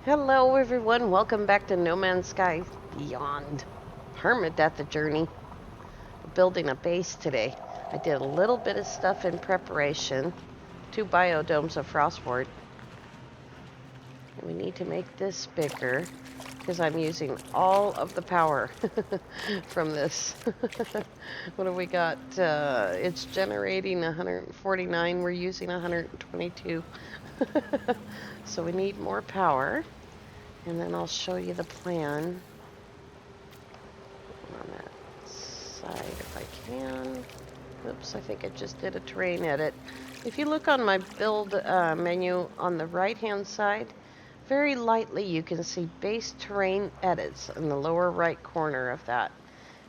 Hello everyone, welcome back to No Man's Sky Beyond. Permadeath The Journey. We're building a base today. I did a little bit of stuff in preparation. 2 biodomes of frostwort. And we need to make this bigger because I'm using all of the power from this. What do we got? It's generating 149, we're using 122. So we need more power. And then I'll show you the plan on that side if I can. Oops, I think I just did a terrain edit. If you look on my build menu on the right hand side, very lightly you can see base terrain edits in the lower right corner of that.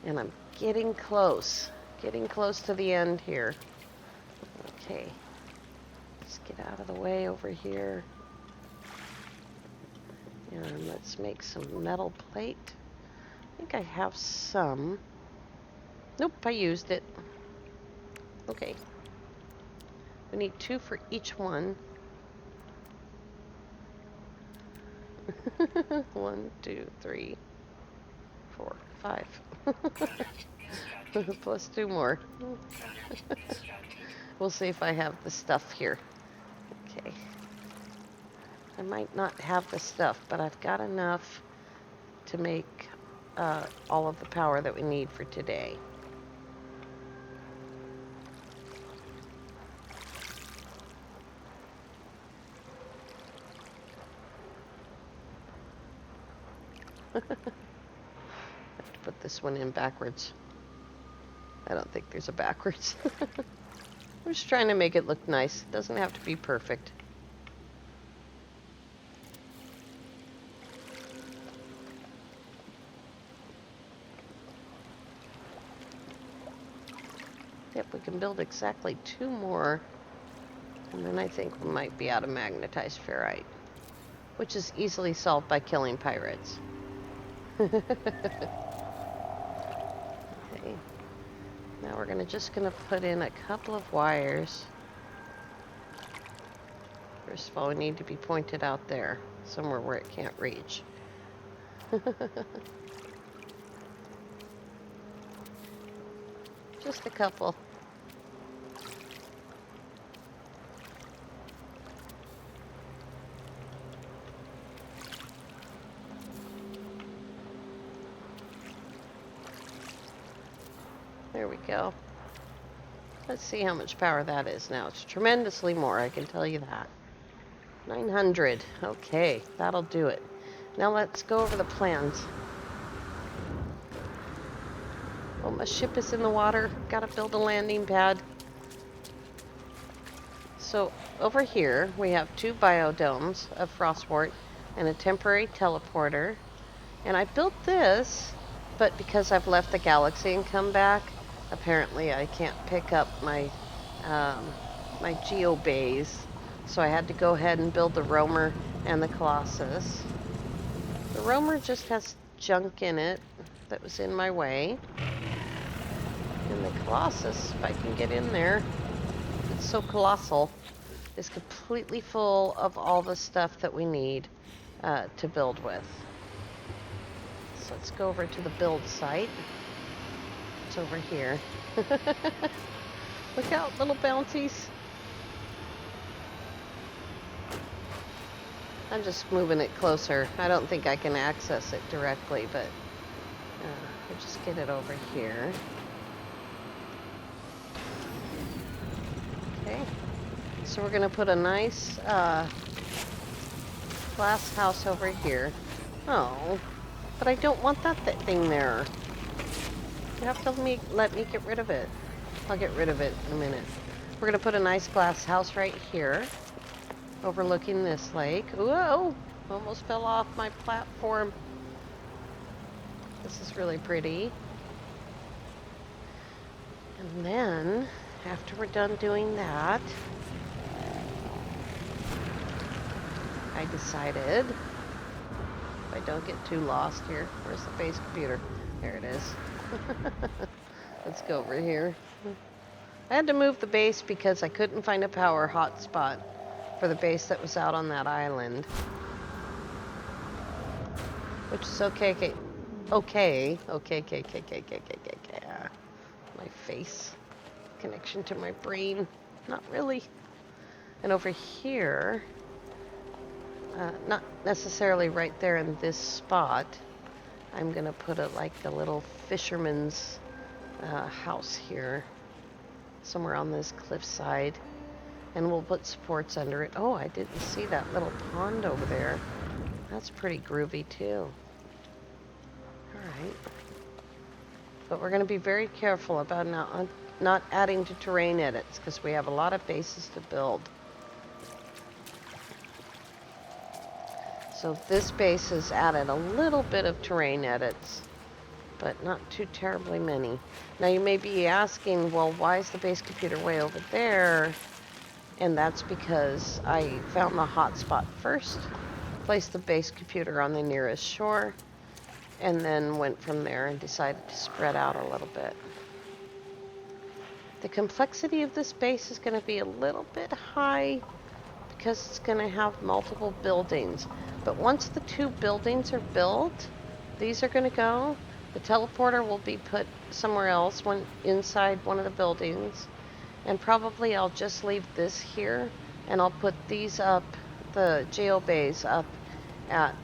And I'm getting close to the end here. Okay, let's get out of the way over here. And let's make some metal plate. I think I have some. Nope, I used it. Okay. We need 2 for each one. 1, 2, 3, 4, 5. Plus 2 more. We'll see if I have the stuff here. Okay. I might not have the stuff, but I've got enough to make all of the power that we need for today. I have to put this one in backwards. I don't think there's a backwards. I'm just trying to make it look nice. It doesn't have to be perfect. Yep, we can build exactly 2 more, and then I think we might be out of magnetized ferrite, which is easily solved by killing pirates. Okay. Now we're just gonna put in a couple of wires. First of all, we need to be pointed out there, somewhere where it can't reach. Just a couple. There we go. Let's see how much power that is now. It's tremendously more, I can tell you that. 900. Okay, that'll do it. Now let's go over the plans. Oh, my ship is in the water. Gotta build a landing pad. So over here we have 2 biodomes of frostwort and a temporary teleporter. And I built this, but because I've left the galaxy and come back, apparently I can't pick up my my geobays. So I had to go ahead and build the roamer and the colossus. The roamer just has junk in it that was in my way. And the colossus, if I can get in there, it's so colossal, is completely full of all the stuff that we need to build with. So let's go over to the build site. It's over here. Look out, little bounties. I'm just moving it closer. I don't think I can access it directly, but we'll just get it over here. Okay. So we're gonna put a nice glass house over here. Oh, but I don't want that thing there. You have to let me get rid of it. I'll get rid of it in a minute. We're gonna put a nice glass house right here, overlooking this lake. Whoa! Almost fell off my platform. This is really pretty. And then, after we're done doing that, I decided, if I don't get too lost here, where's the base computer? There it is. Let's go over here. I had to move the base because I couldn't find a power hotspot for the base that was out on that island. which is okay. Okay. Okay. Okay. Okay. Okay. Okay. Okay. Okay. Okay. My face. Connection to my brain. Not really. And over here, not necessarily right there in this spot, I'm gonna put it like a little fisherman's house here, somewhere on this cliffside, and we'll put supports under it. Oh, I didn't see that little pond over there. That's pretty groovy too. All right, but we're gonna be very careful about not adding to terrain edits because we have a lot of bases to build. So this base has added a little bit of terrain edits, but not too terribly many. Now you may be asking, well, why is the base computer way over there? And that's because I found the hotspot first, placed the base computer on the nearest shore, and then went from there and decided to spread out a little bit. The complexity of this base is going to be a little bit high because it's going to have multiple buildings. But once the 2 buildings are built, these are going to go. The teleporter will be put somewhere else, inside one of the buildings. And probably I'll just leave this here, and I'll put these up, the geobays up at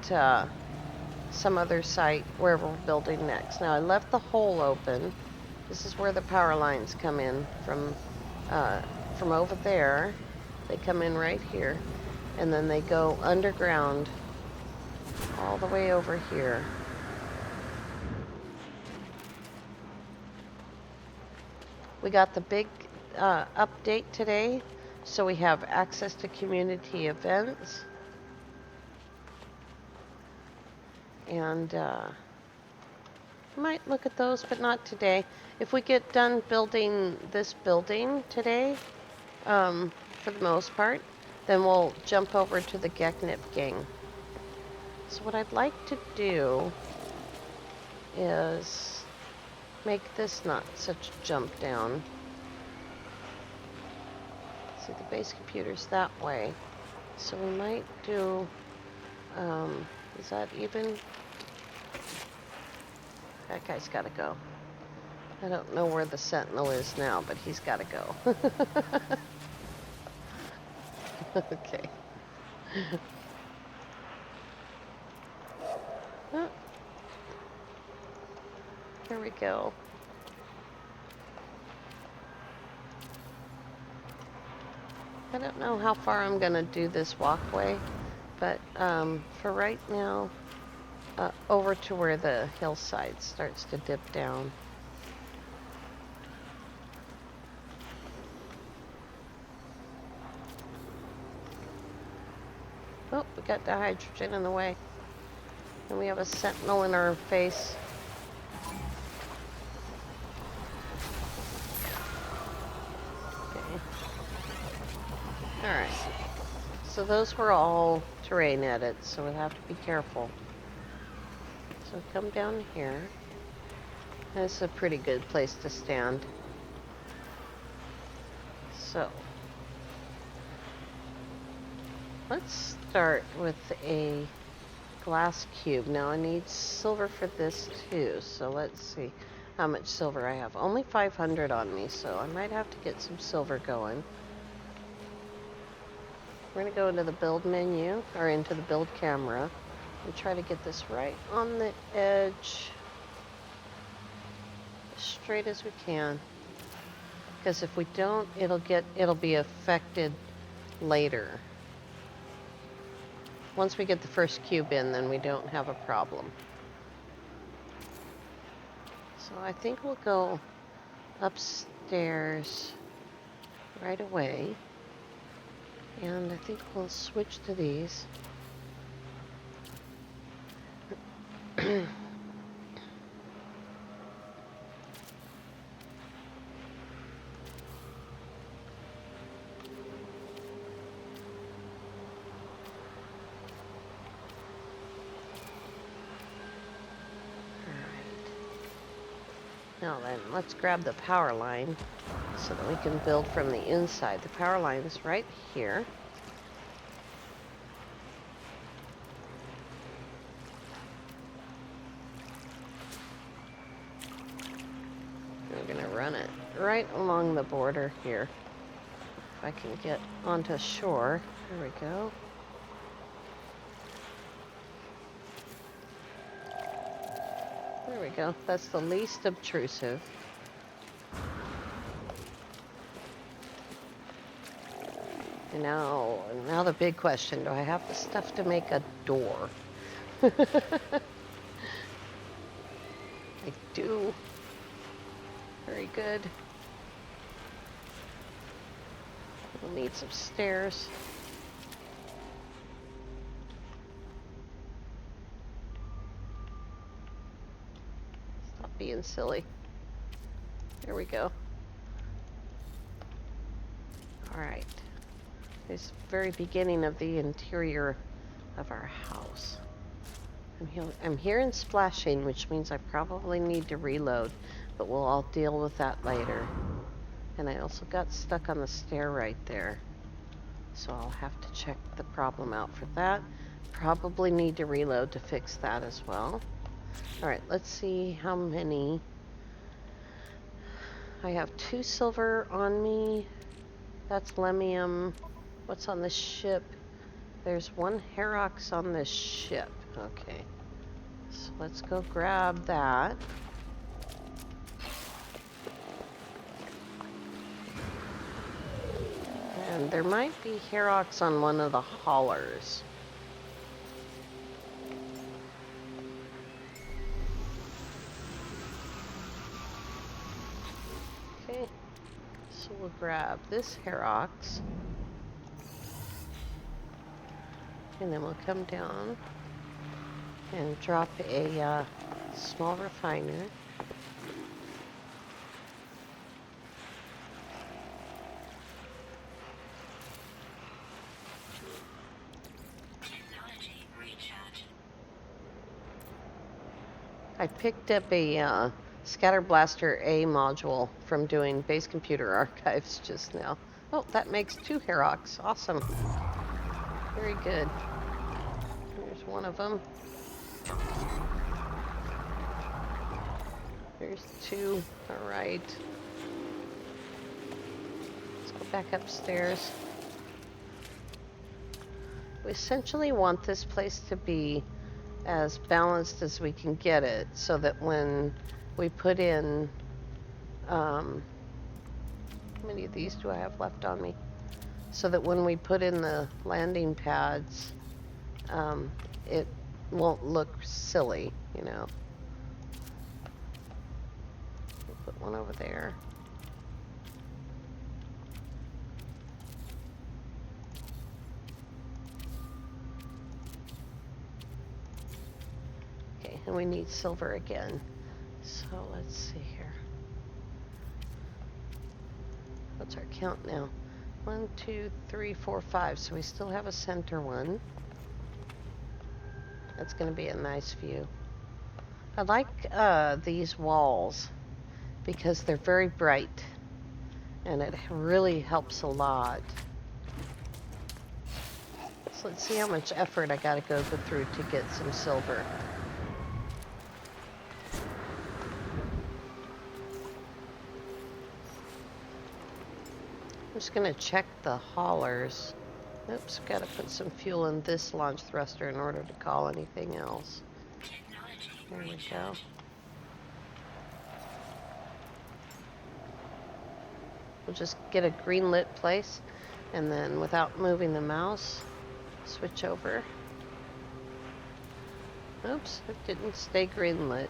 some other site wherever we're building next. Now I left the hole open. This is where the power lines come in from over there. They come in right here, and then they go underground all the way over here. We got the big update today, so we have access to community events. And might look at those, but not today. If we get done building this building today, for the most part, then we'll jump over to the GekNipGang. So what I'd like to do is make this not such a jump down. See, the base computer's that way. So we might do, is that even? That guy's gotta go. I don't know where the sentinel is now, but he's gotta go. Okay. Oh. Here we go. I don't know how far I'm gonna do this walkway, but for right now, over to where the hillside starts to dip down. Oh, we got the hydrogen in the way. And we have a sentinel in our face. Okay. Alright. So those were all terrain edits, so we'll have to be careful. So come down here. That's a pretty good place to stand. So let's start with a glass cube. Now I need silver for this too, so let's see how much silver I have. Only 500 on me, so I might have to get some silver going. We're going to go into the build menu, or into the build camera, and try to get this right on the edge, as straight as we can. Because if we don't, it'll be affected later. Once we get the first cube in, then we don't have a problem. So I think we'll go upstairs right away. And I think we'll switch to these. Now then, let's grab the power line so that we can build from the inside. The power line is right here. run it right along the border here. If I can get onto shore. There we go. There we go. That's the least obtrusive. And now the big question, do I have the stuff to make a door? I do. Very good. We'll need some stairs. Stop being silly. There we go. All right. This very beginning of the interior of our house. I'm hearing splashing, which means I probably need to reload, but we'll all deal with that later. And I also got stuck on the stair right there, so I'll have to check the problem out for that. Probably need to reload to fix that as well. All right, let's see how many. I have 2 silver on me. That's lemium. What's on the ship? There's 1 Herox on this ship. Okay. So let's go grab that. And there might be Herox on one of the haulers. Okay. So we'll grab this Herox. And then we'll come down and drop a small refiner. I picked up a Scatter Blaster A module from doing Base Computer Archives just now. Oh, that makes 2 Herox. Awesome. Very good. Here's one of them. Here's 2. All right. Let's go back upstairs. We essentially want this place to be as balanced as we can get it, so that when we put in, how many of these do I have left on me? So that when we put in the landing pads, it won't look silly, you know. We'll put one over there. Okay, and we need silver again. So let's see here. What's our count now? 1, 2, 3, 4, 5. So we still have a center one. That's going to be a nice view. I like these walls because they're very bright, and it really helps a lot. So let's see how much effort I got to go through to get some silver. I'm just going to check the haulers. Oops, got to put some fuel in this launch thruster in order to call anything else. There we go. We'll just get a green lit place, and then without moving the mouse, switch over. Oops, it didn't stay green lit.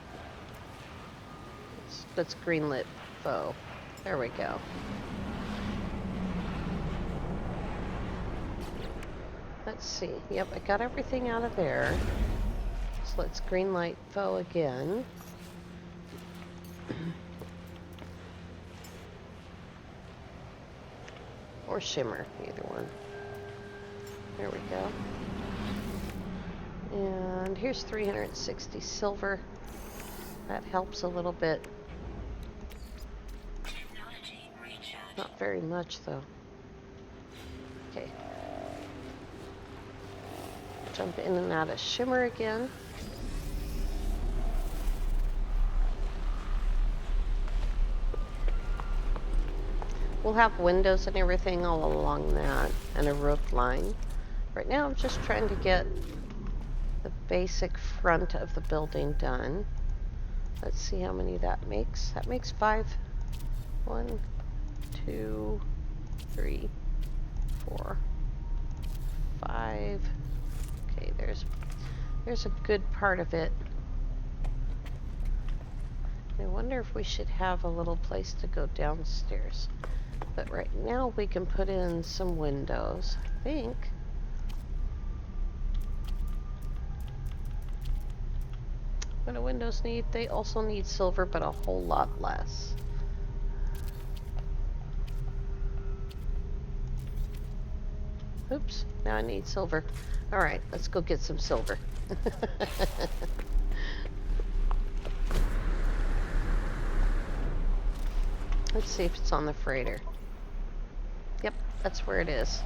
Let's green lit faux. There we go. Let's see. Yep, I got everything out of there. So let's green light faux again. Or shimmer, either one. There we go. And here's 360 silver. That helps a little bit. Not very much, though. Okay. Jump in and out of shimmer again. We'll have windows and everything all along that, and a roof line. Right now I'm just trying to get the basic front of the building done. Let's see how many that makes. That makes 5. 1, 2, 3, 4, 5. Okay, there's a good part of it. I wonder if we should have a little place to go downstairs. But right now we can put in some windows, I think. What do windows need? They also need silver, but a whole lot less. Oops, now I need silver. Alright, let's go get some silver. Let's see if it's on the freighter. Yep, that's where it is.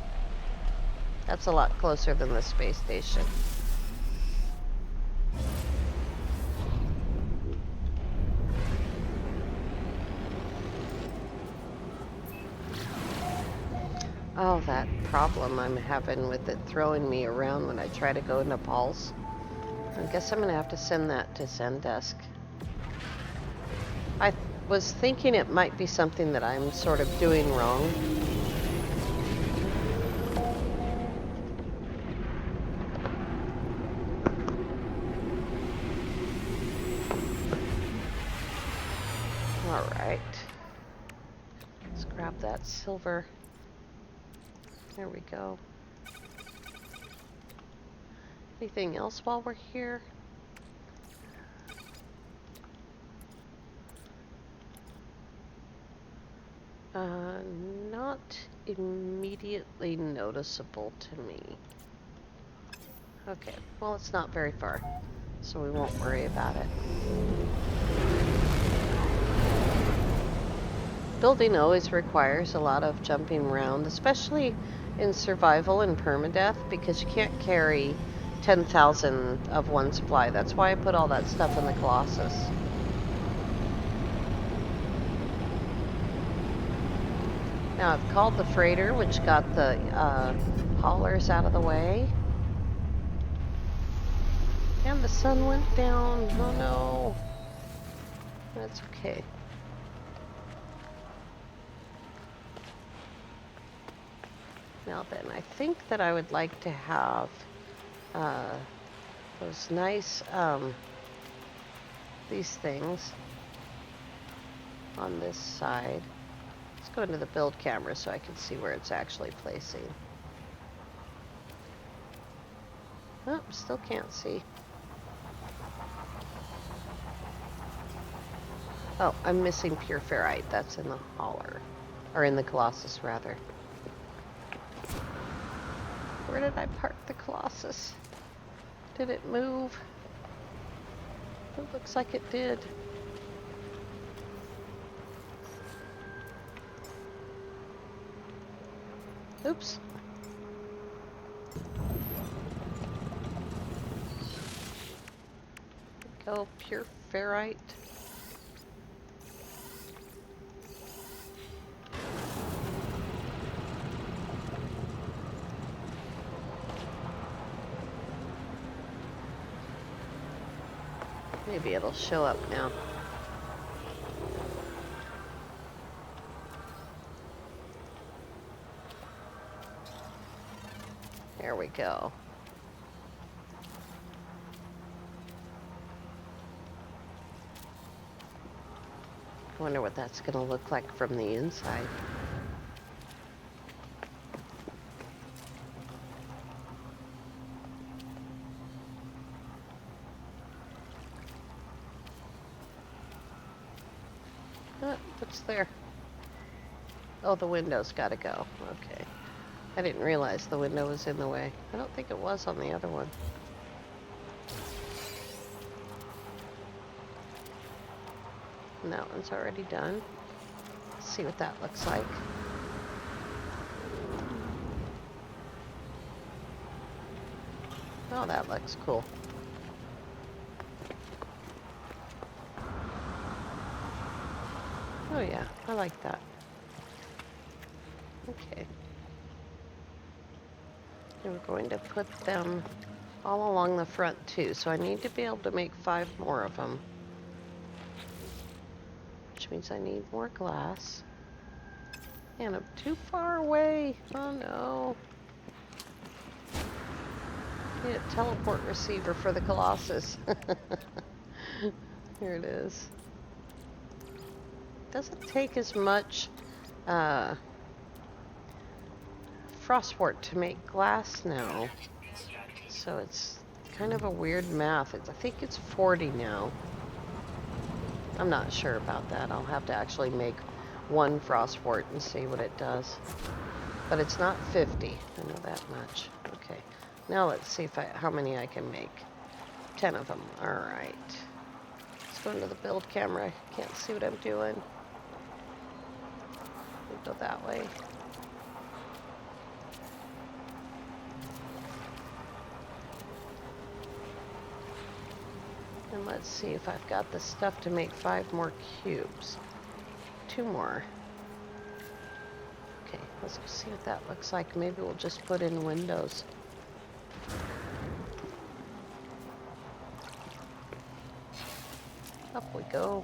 That's a lot closer than the space station. Oh, that problem I'm having with it throwing me around when I try to go into Paul's. I guess I'm gonna have to send that to Zendesk. I was thinking it might be something that I'm sort of doing wrong. Alright. Let's grab that silver. There we go. Anything else while we're here? Not immediately noticeable to me. Okay, well, it's not very far, so we won't worry about it. Building always requires a lot of jumping around, especially in survival and permadeath, because you can't carry 10,000 of one supply. That's why I put all that stuff in the Colossus. Now I've called the freighter, which got the haulers out of the way. And the sun went down. Oh no. That's okay. Now then, I think that I would like to have those nice, these things on this side. Let's go into the build camera so I can see where it's actually placing. Oh, still can't see. Oh, I'm missing pure ferrite. That's in the hauler. Or in the Colossus, rather. Where did I park the Colossus? Did it move? It looks like it did. Oops. Go pure ferrite. Maybe it'll show up now. There we go. I wonder what that's going to look like from the inside. What's there? Oh, the window's got to go. Okay. I didn't realize the window was in the way. I don't think it was on the other one. And that one's already done. Let's see what that looks like. Oh, that looks cool. Oh yeah, I like that. Okay. And we're going to put them all along the front too, so I need to be able to make 5 more of them. Which means I need more glass. And I'm too far away. Oh no. I need a teleport receiver for the Colossus. Here it is. Doesn't take as much frostwort to make glass now. So it's kind of a weird math. I think it's 40 now. I'm not sure about that. I'll have to actually make 1 frostwort and see what it does. But it's not 50. I know that much. Okay. Now let's see how many I can make. 10 of them. Alright. Let's go into the build camera. Can't see what I'm doing. We'll go that way. And let's see if I've got the stuff to make 5 more cubes. 2 more. Okay, let's see what that looks like. Maybe we'll just put in windows. Up we go.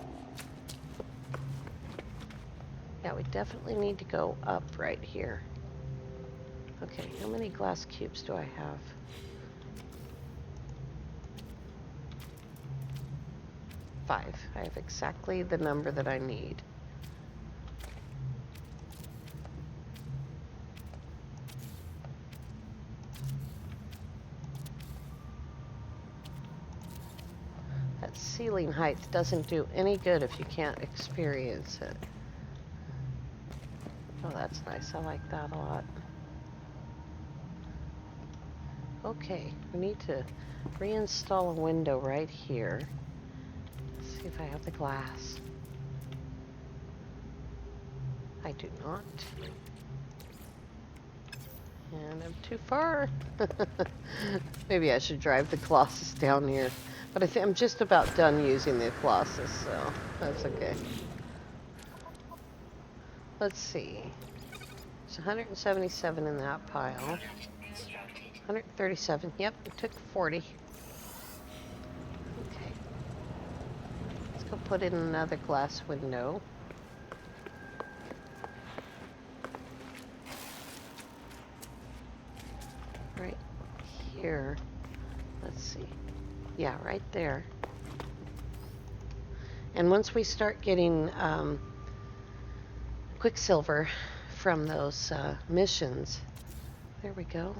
Yeah, we definitely need to go up right here. Okay, how many glass cubes do I have? 5. I have exactly the number that I need. That ceiling height doesn't do any good if you can't experience it. Oh, that's nice. I like that a lot. Okay, we need to reinstall a window right here. Let's see if I have the glass. I do not. And I'm too far. Maybe I should drive the Colossus down here. But I think I'm just about done using the Colossus, so that's okay. Let's see. There's 177 in that pile. 137. Yep, it took 40. Okay. Let's go put in another glass window. Right here. Let's see. Yeah, right there. And once we start getting Quicksilver from those missions, there we go,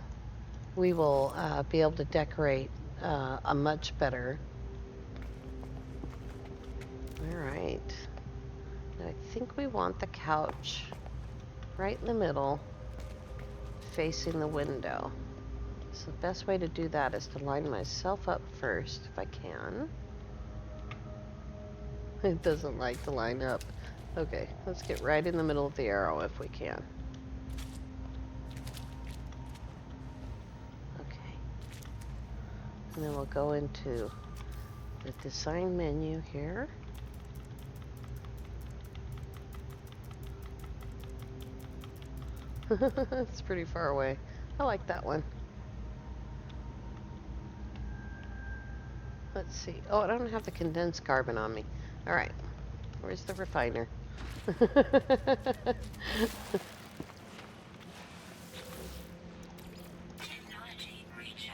we will be able to decorate a much better. Alright. I think we want the couch right in the middle, facing the window. So the best way to do that is to line myself up first, if I can. It doesn't like to line up. Okay, let's get right in the middle of the arrow if we can. Okay. And then we'll go into the design menu here. It's pretty far away. I like that one. Let's see. Oh, I don't have the condensed carbon on me. All right. Where's the refiner?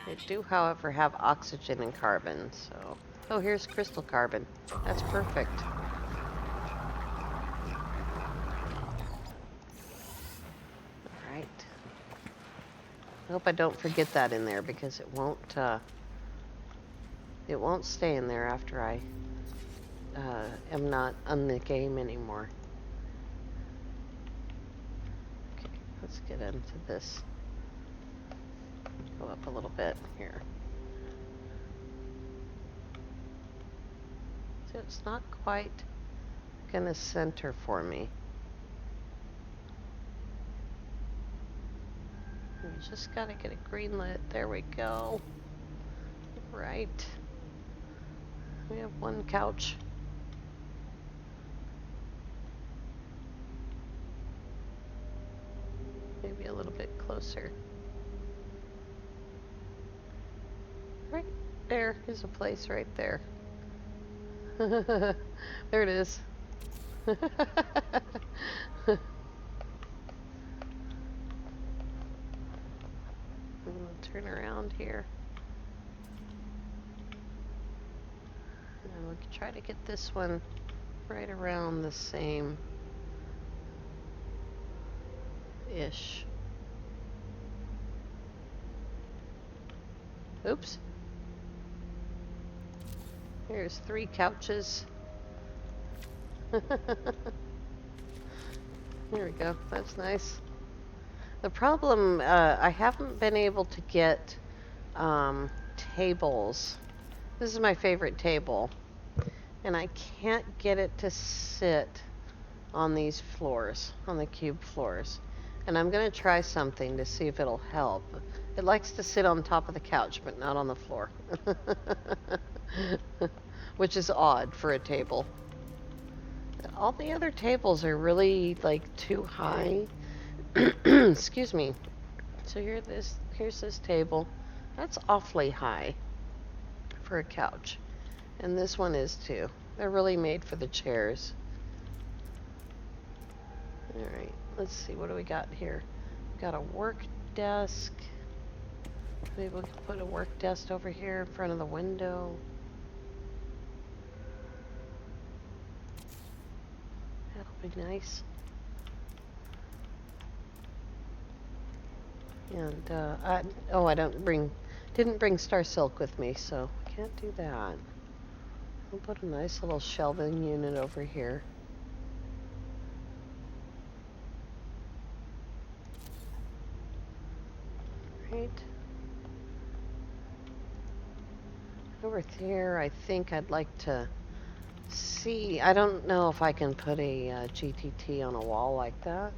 They do, however, have oxygen and carbon, so... Oh, here's crystal carbon. That's perfect. Alright. I hope I don't forget that in there, because it won't stay in there after I am not on the game anymore. Okay, let's get into this. Go up a little bit here. So it's not quite gonna center for me. We just gotta get it green lit. There we go. Right. We have one couch. maybe a little bit closer. Right there is a place right there. There it is. Turn around here. And we can try to get this one right around the same ish. Oops. Here's 3 couches. Here we go. That's nice. The problem, I haven't been able to get tables. This is my favorite table. And I can't get it to sit on these floors, on the cube floors. And I'm going to try something to see if it'll help. It likes to sit on top of the couch, but not on the floor. Which is odd for a table. All the other tables are really, like, too high. Excuse me. So here's this table. That's awfully high for a couch. And this one is too. They're really made for the chairs. Alright, let's see, what do we got here? We've got a work desk. Maybe we can put a work desk over here in front of the window. That'll be nice. And I didn't bring Star Silk with me, so can't do that. We'll put a nice little shelving unit over here. Right. Over here, I think I'd like to see. I don't know if I can put a GTT on a wall like that.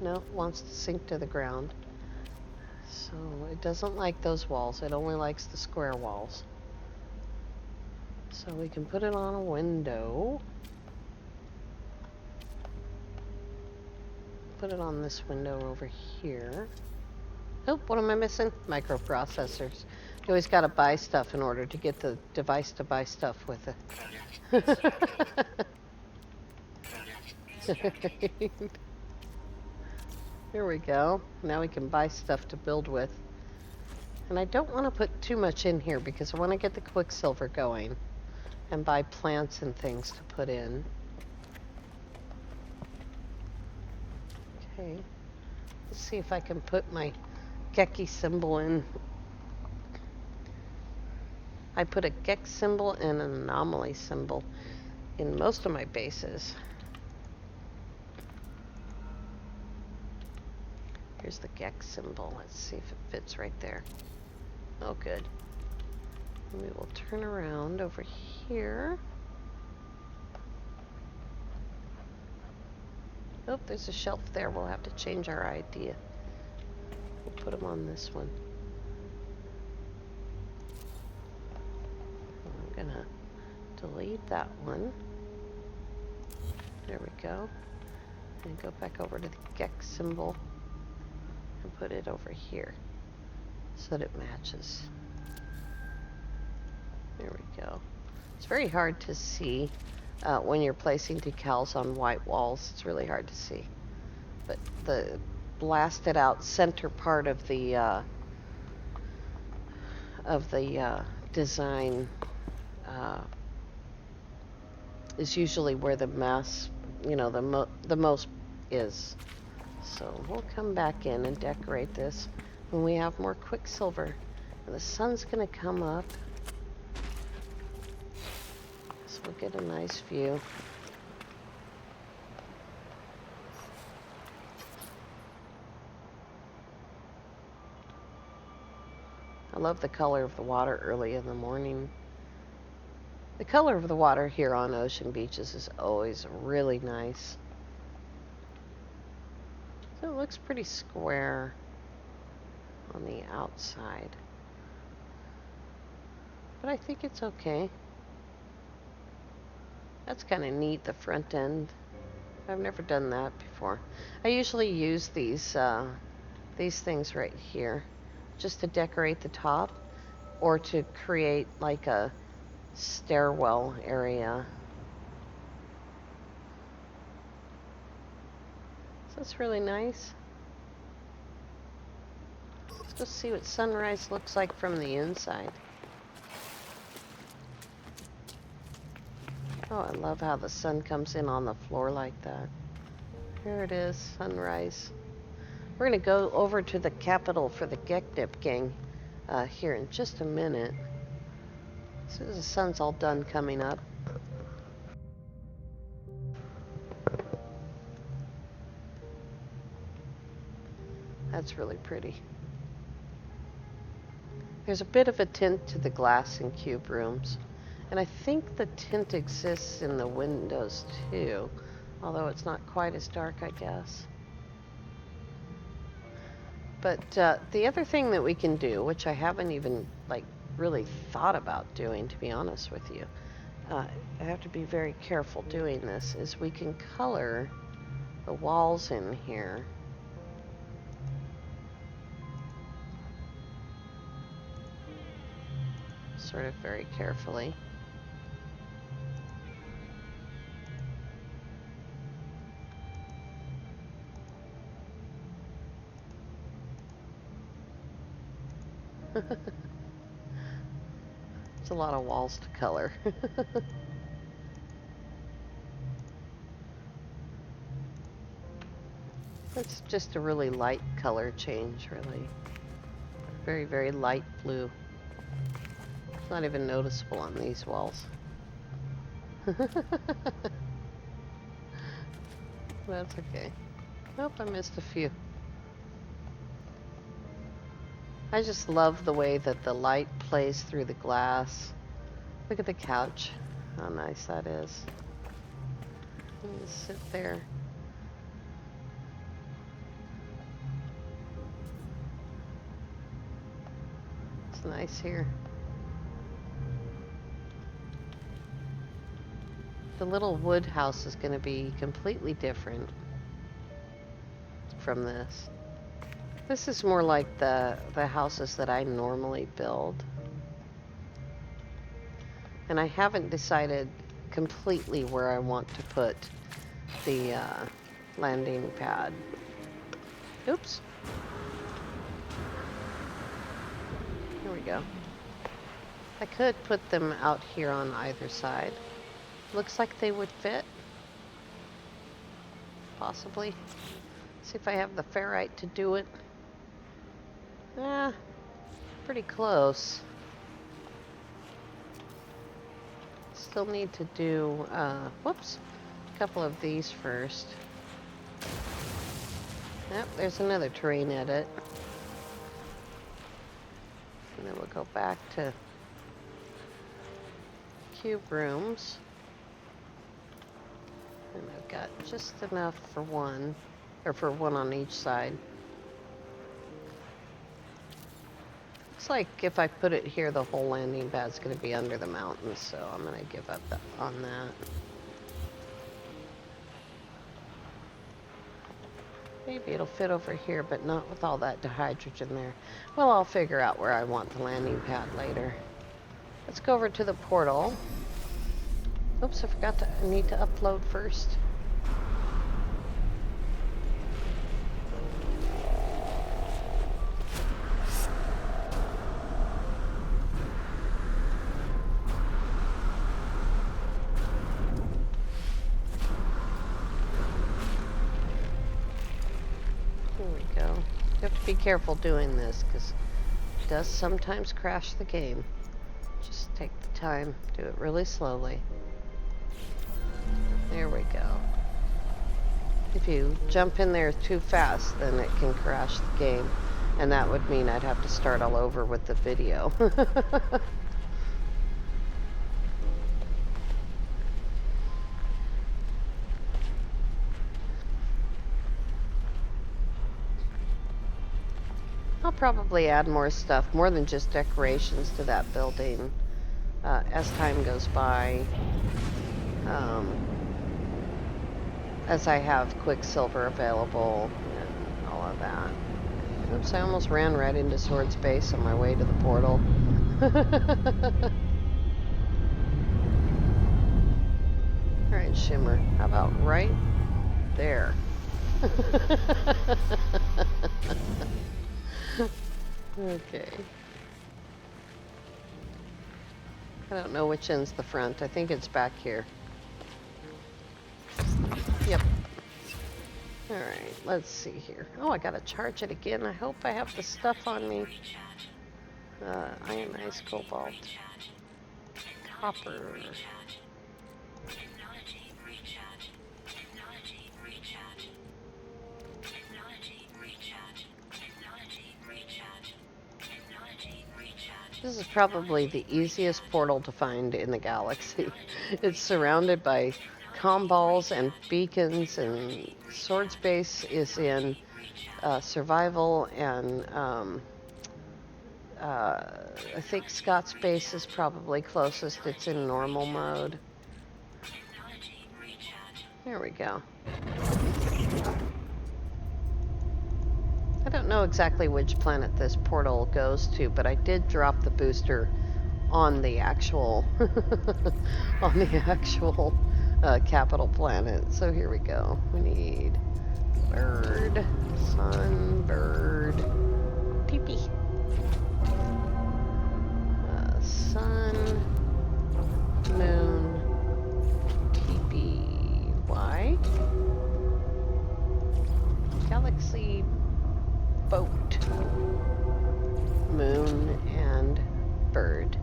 No, it wants to sink to the ground. So it doesn't like those walls. It only likes the square walls. So we can put it on a window. Put it on this window over here. Oh, what am I missing? Microprocessors. You always got to buy stuff in order to get the device to buy stuff with it. Here we go. Now we can buy stuff to build with. And I don't want to put too much in here because I want to get the Quicksilver going and buy plants and things to put in. Okay. Let's see if I can put my Geki symbol in. I put a Gek symbol and an anomaly symbol in most of my bases. Here's the Gek symbol. Let's see if it fits right there. Oh, good. And we will turn around over here. Oh, there's a shelf there. We'll have to change our idea. We'll put them on this one. I'm gonna delete that one. There we go. And go back over to the Gek symbol and put it over here so that it matches. There we go. It's very hard to see when you're placing decals on white walls. It's really hard to see. But the blasted out center part of the design is usually where the mass, the most is. So we'll come back in and decorate this when we have more Quicksilver. And the sun's gonna come up. So we'll get a nice view. I love the color of the water early in the morning. The color of the water here on ocean beaches is always really nice. So it looks pretty square on the outside. But I think it's okay. That's kind of neat, the front end. I've never done that before. I usually use these these things right here, just to decorate the top or to create like a stairwell area. So that's really nice. Let's go see what sunrise looks like from the inside. Oh, I love how the sun comes in on the floor like that. Here it is, sunrise. We're going to go over to the Capitol for the GekNipGang here in just a minute. As soon as the sun's all done coming up. That's really pretty. There's a bit of a tint to the glass in cube rooms. And I think the tint exists in the windows too, although it's not quite as dark, I guess. But the other thing that we can do, which I haven't even like really thought about doing, to be honest with you, I have to be very careful doing this, is we can color the walls in here. Sort of very carefully. It's a lot of walls to color. It's just a really light color change, really. Very, very light blue. It's not even noticeable on these walls. That's okay. Nope, I missed a few. I just love the way that the light plays through the glass. Look at the couch. How nice that is. Just sit there. It's nice here. The little wood house is going to be completely different from this. This is more like the houses that I normally build. And I haven't decided completely where I want to put the landing pad. Oops. Here we go. I could put them out here on either side. Looks like they would fit. Possibly. See if I have the ferrite to do it. Pretty close. Still need to do, whoops, a couple of these first. Yep, there's another terrain edit. And then we'll go back to cube rooms. And I've got just enough for one, or for one on each side. Looks like if I put it here, the whole landing pad's going to be under the mountains, so I'm going to give up on that. Maybe it'll fit over here, but not with all that hydrogen there. Well, I'll figure out where I want the landing pad later. Let's go over to the portal. Oops, I forgot to, I need to upload first. Be careful doing this because it does sometimes crash the game. Just take the time, do it really slowly. There we go. If you jump in there too fast, then it can crash the game, and that would mean I'd have to start all over with the video. I'll probably add more stuff, more than just decorations to that building as time goes by. As I have Quicksilver available and all of that. Oops, I almost ran right into Sword Space on my way to the portal. Alright, Shimmer. How about right there? Okay. I don't know which end's the front. I think it's back here. Yep. Alright, let's see here. Oh, I gotta charge it again. I hope I have the stuff on me. Ionized cobalt. Copper. This is probably the easiest portal to find in the galaxy. It's surrounded by comm balls and beacons, and Sword Space is in survival, and I think Scott Space is probably closest. It's in normal mode. There we go. I don't know exactly which planet this portal goes to, but I did drop the booster on the actual capital planet. So here we go. We need bird, sun, bird, pee-pee. Sun, moon, pee-pee. Why? Galaxy boat, moon, and bird.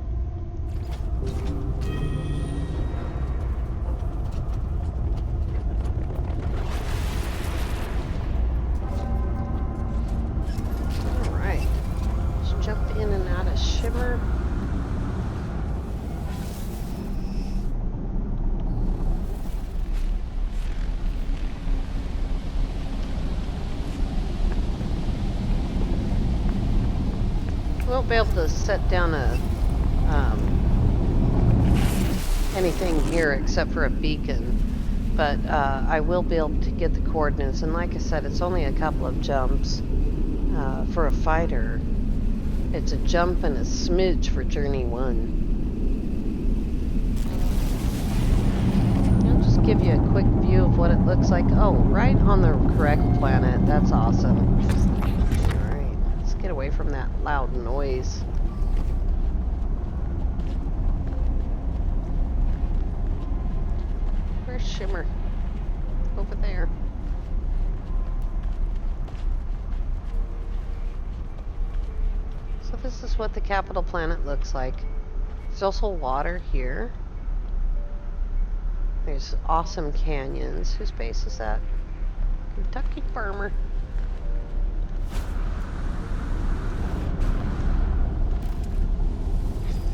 Alright, let's jump in and out of Shimmer. Won't be able to set down anything here except for a beacon, but I will be able to get the coordinates, and like I said, it's only a couple of jumps for a fighter. It's a jump and a smidge for Journey 1. I'll just give you a quick view of what it looks like. Oh, right on the correct planet. That's awesome. Get away from that loud noise. Where's Shimmer? Over there. So this is what the capital planet looks like. There's also water here. There's awesome canyons. Whose base is that? Kentucky Farmer.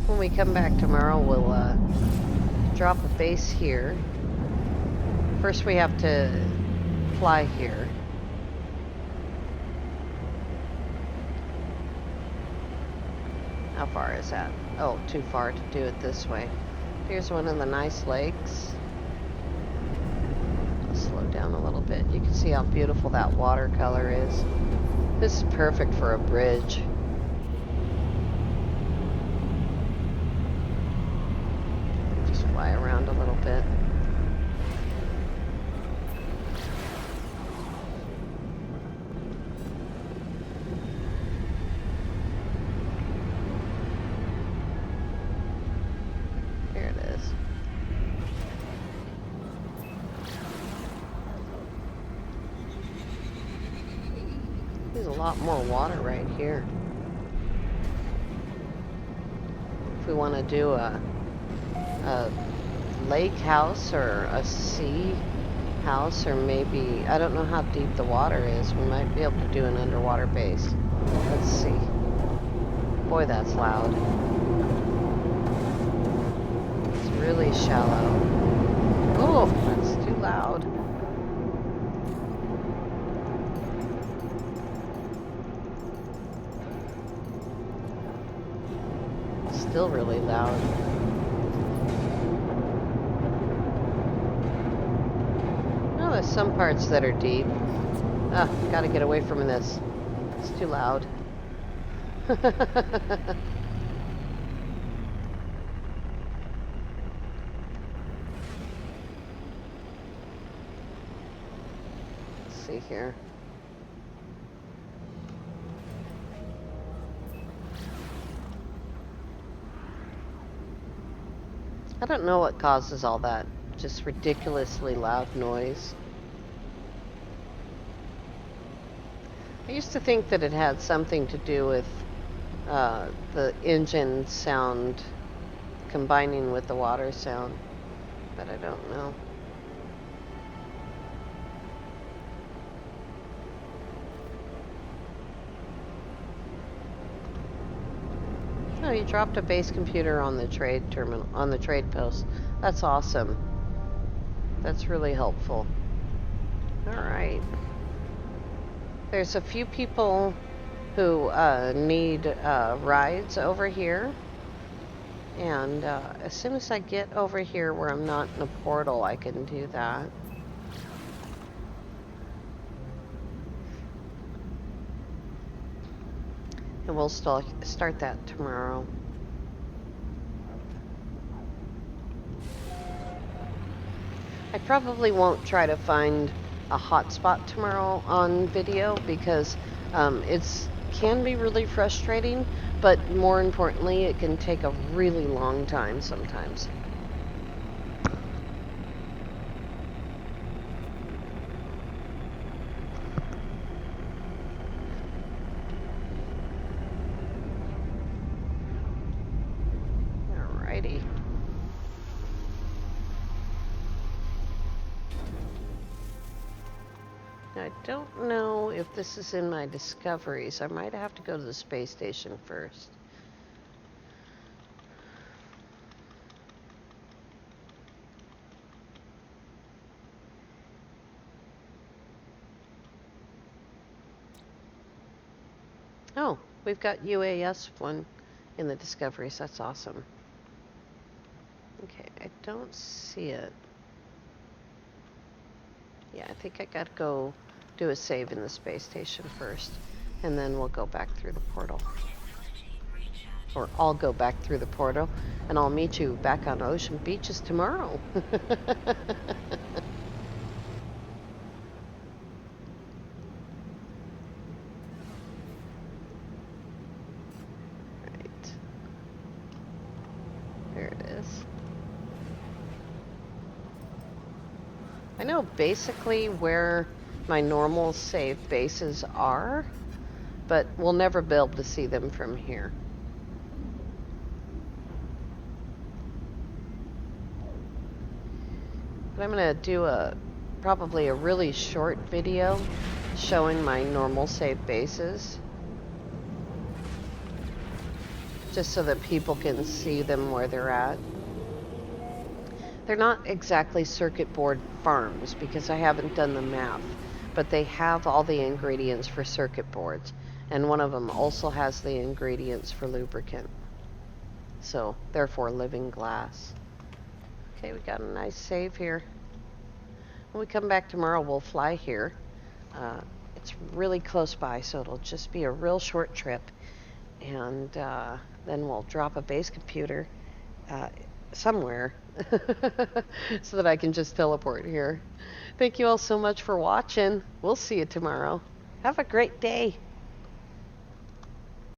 When we come back tomorrow, we'll drop a base here. First we have to fly here. How far is that? Oh, too far to do it this way. Here's one of the nice lakes. I'll slow down a little bit. You can see how beautiful that watercolor is. This is perfect for a bridge. Fly around a little bit. Here it is. There's a lot more water right here. If we want to do a lake house or a sea house, or maybe, I don't know how deep the water is. We might be able to do an underwater base. Let's see. Boy, that's loud. It's really shallow. Oh, that's too loud. Still really loud. There's some parts that are deep. Gotta get away from this. It's too loud. Let's see here. I don't know what causes all that just ridiculously loud noise. I used to think that it had something to do with the engine sound combining with the water sound, but I don't know. Oh, you dropped a base computer on the trade terminal, on the trade post. That's awesome. That's really helpful. All right. There's a few people who need rides over here. And as soon as I get over here where I'm not in a portal, I can do that. And we'll start that tomorrow. I probably won't try to find a hotspot tomorrow on video because it can be really frustrating, but more importantly, it can take a really long time sometimes. Alrighty. I don't know if this is in my discoveries. I might have to go to the space station first. Oh, we've got UAS one in the discoveries. That's awesome. Okay, I don't see it. Yeah, I think I gotta go do a save in the space station first, and then we'll go back through the portal. Or I'll go back through the portal, and I'll meet you back on Ocean Beaches tomorrow. Right. There it is. I know basically where my normal save bases are, but we'll never be able to see them from here. But I'm going to do probably a really short video showing my normal save bases, just so that people can see them where they're at. They're not exactly circuit board farms because I haven't done the math, but they have all the ingredients for circuit boards, and one of them also has the ingredients for lubricant. So, therefore, living glass. Okay, we got a nice save here. When we come back tomorrow, we'll fly here. It's really close by, so it'll just be a real short trip. And then we'll drop a base computer somewhere so that I can just teleport here. Thank you all so much for watching. We'll see you tomorrow. Have a great day.